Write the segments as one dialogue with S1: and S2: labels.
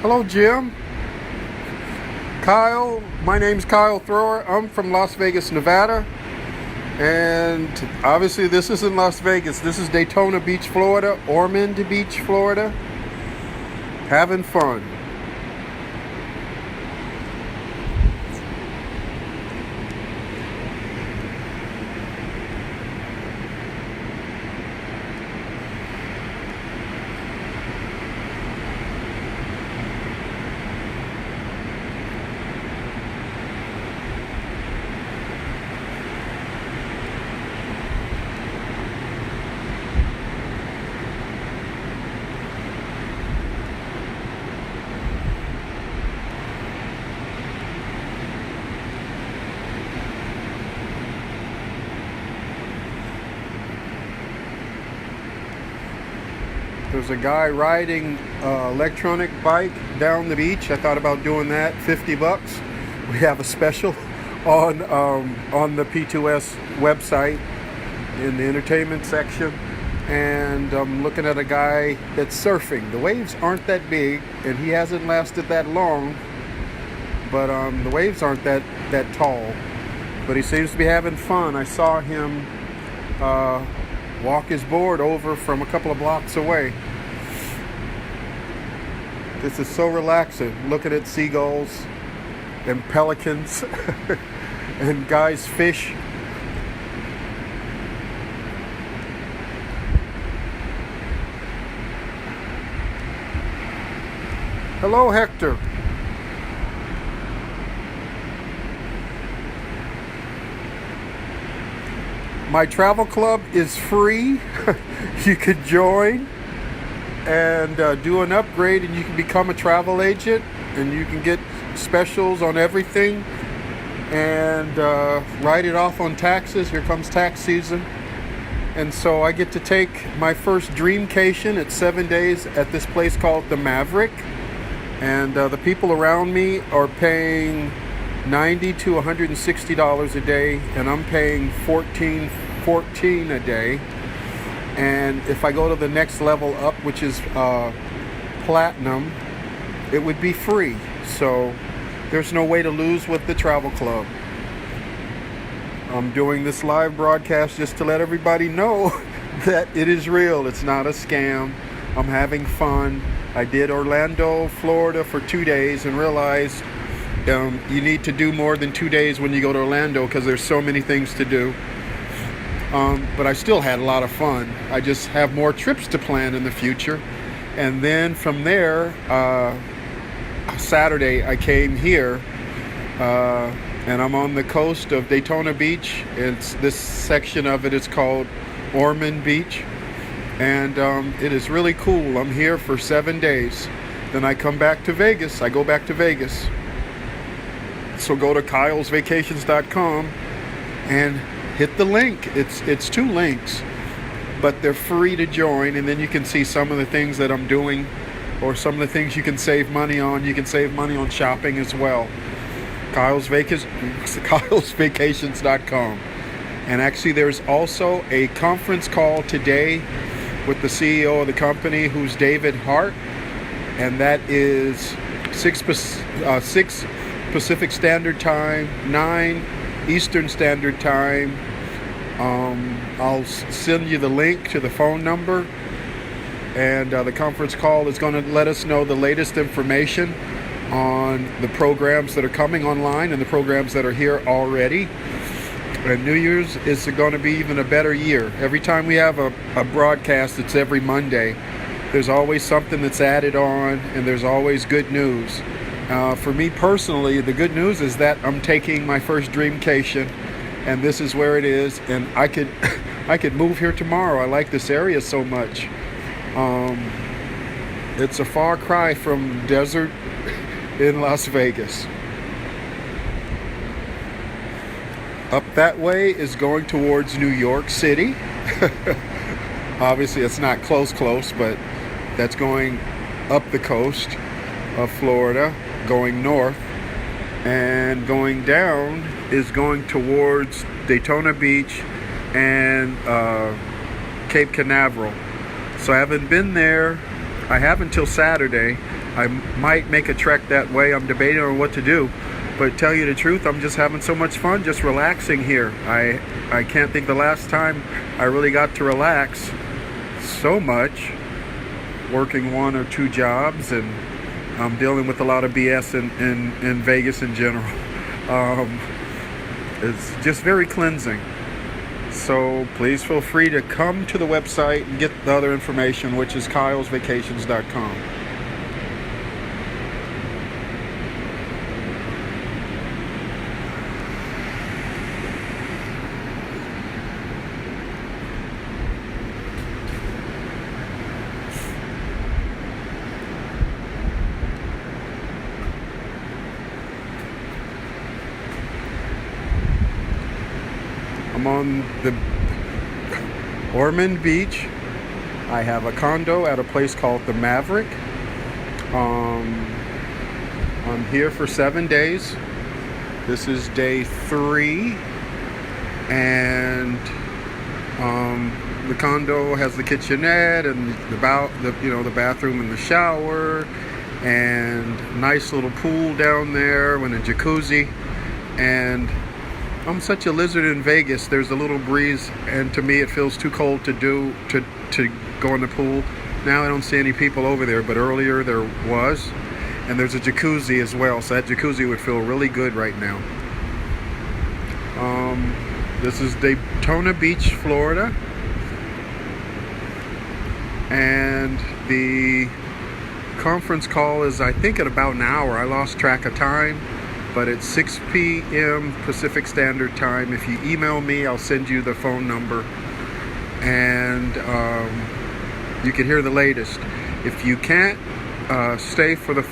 S1: Hello, Jim. Kyle. My name's Kyle Thrower. I'm from Las Vegas, Nevada. And obviously this isn't Las Vegas. This is Daytona Beach, Florida. Ormand Beach, Florida. Having fun. There's a guy riding an electronic bike down the beach. I thought about doing that. $50. We have a special on the P2S website in the entertainment section, and I'm looking at a guy that's surfing. The waves aren't that big, and he hasn't lasted that long, but the waves aren't that tall. But he seems to be having fun. I saw him walk his board over from a couple of blocks away. This is so relaxing, looking at seagulls and pelicans and guys fish. Hello, Hector. My travel club is free. You could join and do an upgrade, and you can become a travel agent, and you can get specials on everything and write it off on taxes. Here comes tax season. And so I get to take my first dreamcation at 7 days at this place called the Maverick. And the people around me are paying $90 to $160 a day, and I'm paying $14 a day. And if I go to the next level up, which is platinum, it would be free. So there's no way to lose with the travel club. I'm doing this live broadcast just to let everybody know that it is real. It's not a scam. I'm having fun. I did Orlando, Florida for 2 days and realized you need to do more than 2 days when you go to Orlando because there's so many things to do. But I still had a lot of fun. I just have more trips to plan in the future. And then from there, Saturday I came here, and I'm on the coast of Daytona Beach. This section of it is called Ormand Beach. And it is really cool. I'm here for 7 days. Then I come back to Vegas. I go back to Vegas. So go to kylesvacations.com and hit the link. It's 2 links, but they're free to join, and then you can see some of the things that I'm doing, or some of the things you can save money on. You can save money on shopping as well. kylesvacations.com. And actually there's also a conference call today with the CEO of the company, who's David Hart, and that is 6 Pacific Standard Time, 9 Eastern Standard Time. I'll send you the link to the phone number, and the conference call is going to let us know the latest information on the programs that are coming online and the programs that are here already. And New Year's is going to be even a better year. Every time we have a broadcast, it's every Monday. There's always something that's added on, and there's always good news. For me personally, the good news is that I'm taking my first dreamcation, and this is where it is, and I could move here tomorrow. I like this area so much. It's a far cry from desert in Las Vegas. Up that way is going towards New York City. Obviously it's not close, but that's going up the coast of Florida, going north, and going down is going towards Daytona Beach and Cape Canaveral. So I haven't been there I have until Saturday. I might make a trek that way. I'm debating on what to do. But tell you the truth, I'm just having so much fun just relaxing here. I can't think the last time I really got to relax so much, working 1 or 2 jobs, and I'm dealing with a lot of BS in Vegas in general. It's just very cleansing. So please feel free to come to the website and get the other information, which is kylesvacations.com. I'm on the Ormand Beach. I have a condo at a place called the Maverick. I'm here for 7 days. This is day 3, and the condo has the kitchenette and the bathroom and the shower, and nice little pool down there and a jacuzzi. And I'm such a lizard in Vegas. There's a little breeze, and to me it feels too cold to go in the pool. Now I don't see any people over there, but earlier there was. And there's a jacuzzi as well, so that jacuzzi would feel really good right now. This is Daytona Beach, Florida. And the conference call is, I think, at about an hour. I lost track of time. But it's 6 p.m. Pacific Standard Time. If you email me, I'll send you the phone number, and you can hear the latest. If you can't stay for the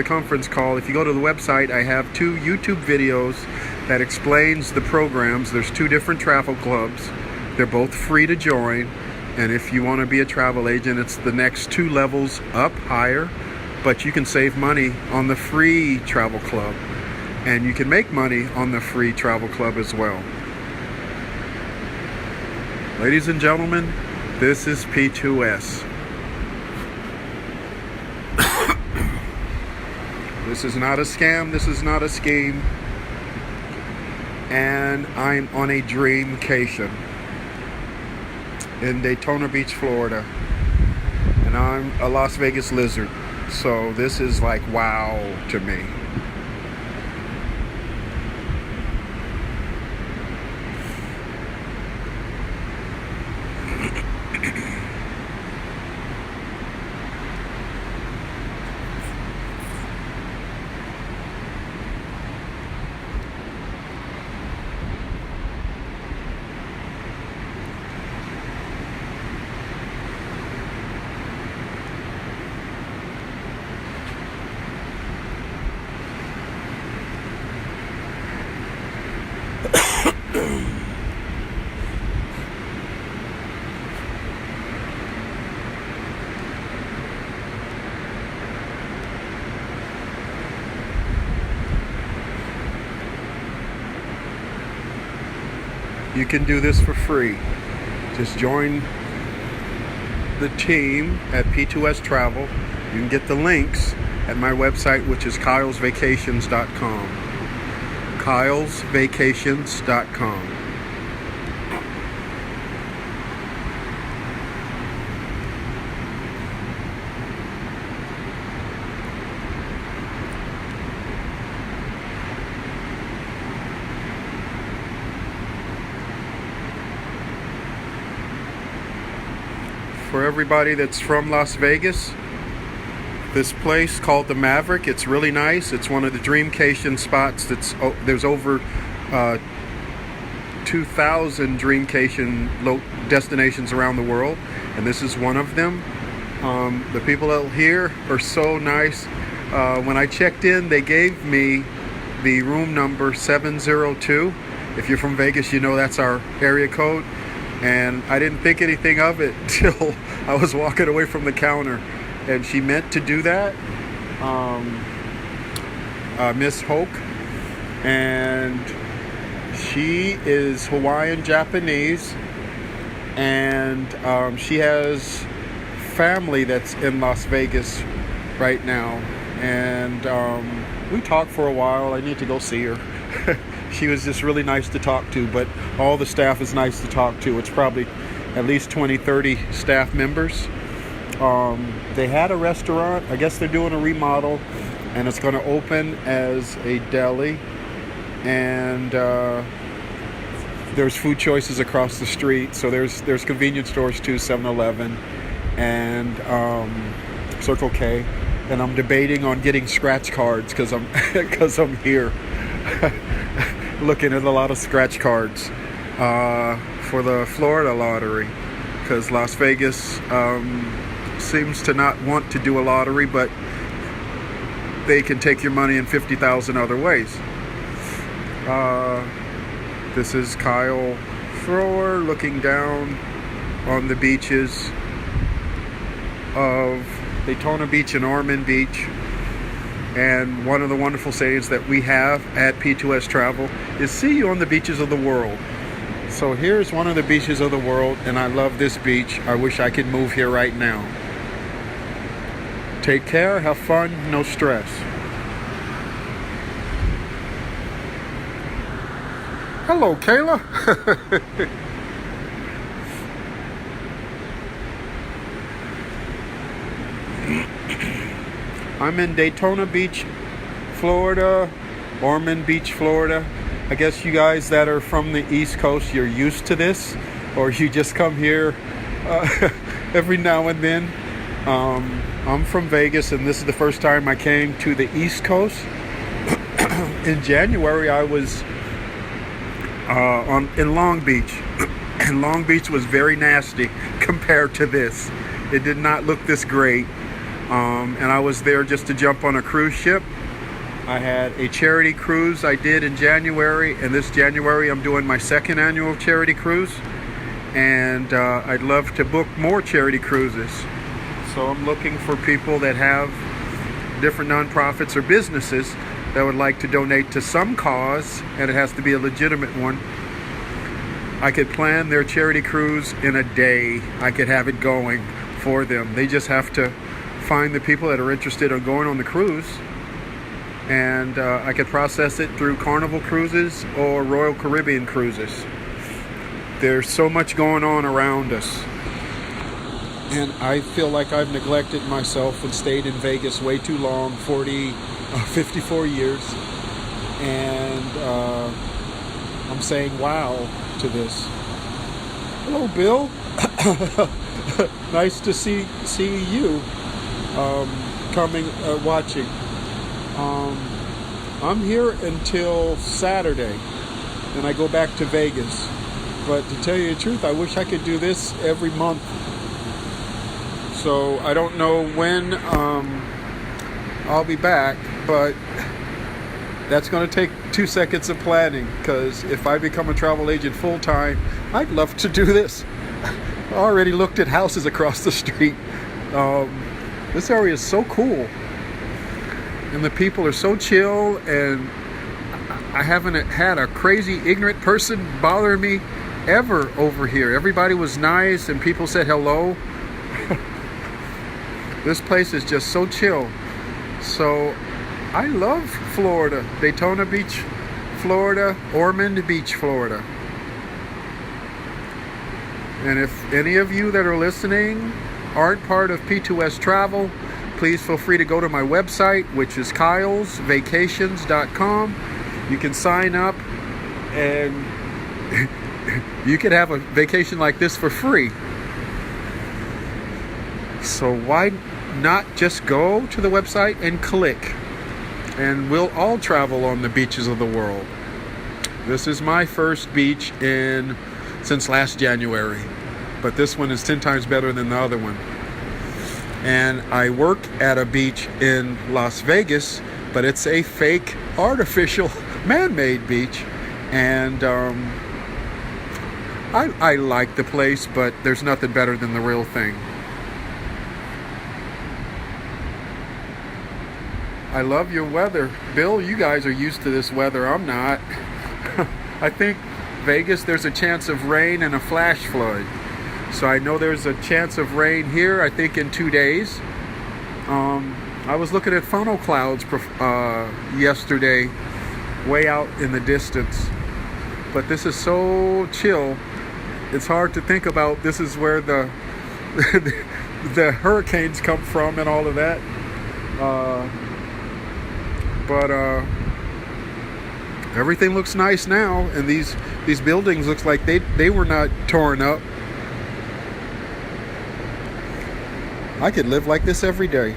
S1: conference call, if you go to the website, I have 2 YouTube videos that explains the programs. There's 2 different travel clubs. They're both free to join, and if you want to be a travel agent, it's the next 2 levels up higher. But you can save money on the free travel club, and you can make money on the free travel club as well. Ladies and gentlemen, this is P2S. This is not a scam, this is not a scheme, and I'm on a dreamcation in Daytona Beach, Florida, and I'm a Las Vegas lizard. So this is like wow to me. You can do this for free. Just join the team at P2S Travel. You can get the links at my website, which is kylesvacations.com. kylesvacations.com. For everybody that's from Las Vegas, this place called the Maverick, it's really nice. It's one of the dreamcation spots. There's over 2,000 dreamcation destinations around the world, and this is one of them. The people out here are so nice. When I checked in, they gave me the room number 702. If you're from Vegas, you know that's our area code. And I didn't think anything of it till I was walking away from the counter. And she meant to do that, Miss Hoke. And she is Hawaiian Japanese. And she has family that's in Las Vegas right now, and we talked for a while. I need to go see her. She was just really nice to talk to, but all the staff is nice to talk to. It's probably at least 20, 30 staff members. They had a restaurant. I guess they're doing a remodel, and it's going to open as a deli, and there's food choices across the street. So there's convenience stores too, 7-Eleven and Circle K. And I'm debating on getting scratch cards because I'm here looking at a lot of scratch cards for the Florida lottery, because Las Vegas seems to not want to do a lottery, but they can take your money in 50,000 other ways. This is Kyle Thrower looking down on the beaches of Daytona Beach and Ormand Beach. And one of the wonderful sayings that we have at P2S Travel is see you on the beaches of the world. So here's one of the beaches of the world, and I love this beach. I wish I could move here right now. Take care, have fun, no stress. Hello, Kayla. I'm in Daytona Beach, Florida, Ormand Beach, Florida. I guess you guys that are from the East Coast, you're used to this, or you just come here every now and then. I'm from Vegas, and this is the first time I came to the East Coast. In January, I was in Long Beach, and Long Beach was very nasty compared to this. It did not look this great. And I was there just to jump on a cruise ship. I had a charity cruise I did in January, and this January I'm doing my second annual charity cruise, and I'd love to book more charity cruises. So I'm looking for people that have different nonprofits or businesses that would like to donate to some cause, and it has to be a legitimate one. I could plan their charity cruise in a day. I could have it going for them. They just have to find the people that are interested in going on the cruise, and I could process it through Carnival Cruises or Royal Caribbean Cruises. There's so much going on around us, and I feel like I've neglected myself and stayed in Vegas way too long, 54 years, and I'm saying wow to this. Hello, Bill. Nice to see you coming, watching. I'm here until Saturday, and I go back to Vegas. But to tell you the truth, I wish I could do this every month. So I don't know when I'll be back, but that's going to take 2 seconds of planning, because if I become a travel agent full-time, I'd love to do this. I already looked at houses across the street. This area is so cool, and the people are so chill, and I haven't had a crazy ignorant person bother me ever over here. Everybody was nice, and people said hello. This place is just so chill. So I love Florida, Daytona Beach, Florida, Ormand Beach, Florida. And if any of you that are listening aren't part of P2S Travel, please feel free to go to my website, which is kylesvacations.com. You can sign up, and you could have a vacation like this for free. So why not just go to the website and click, and we'll all travel on the beaches of the world. This is my first beach since last January, but this one is 10 times better than the other one. And I work at a beach in Las Vegas, but it's a fake, artificial, man-made beach. And I like the place, but there's nothing better than the real thing. I love your weather. Bill, you guys are used to this weather. I'm not. I think Vegas, there's a chance of rain and a flash flood. So I know there's a chance of rain here, I think in 2 days. I was looking at funnel clouds yesterday, way out in the distance. But this is so chill. It's hard to think about this is where the the hurricanes come from and all of that. But everything looks nice now, and these buildings looks like they were not torn up. I could live like this every day.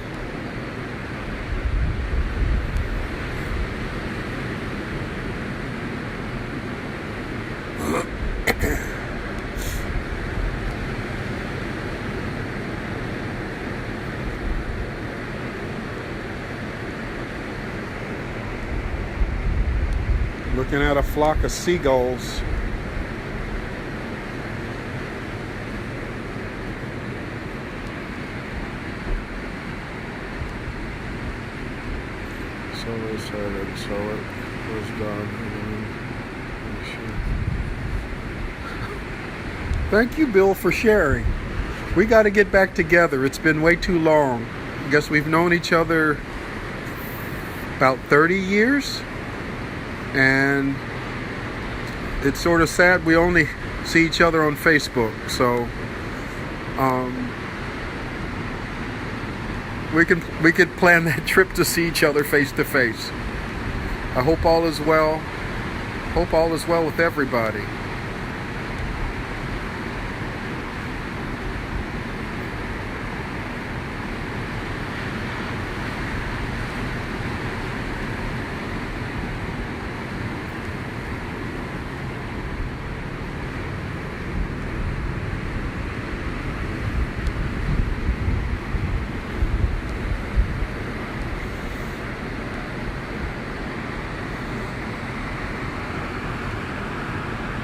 S1: Looking at a flock of seagulls. So they started, so it was done. Thank you, Bill, for sharing. We got to get back together. It's been way too long. I guess we've known each other about 30 years. And it's sort of sad we only see each other on Facebook. So we could plan that trip to see each other face to face. I hope all is well. Hope all is well with everybody.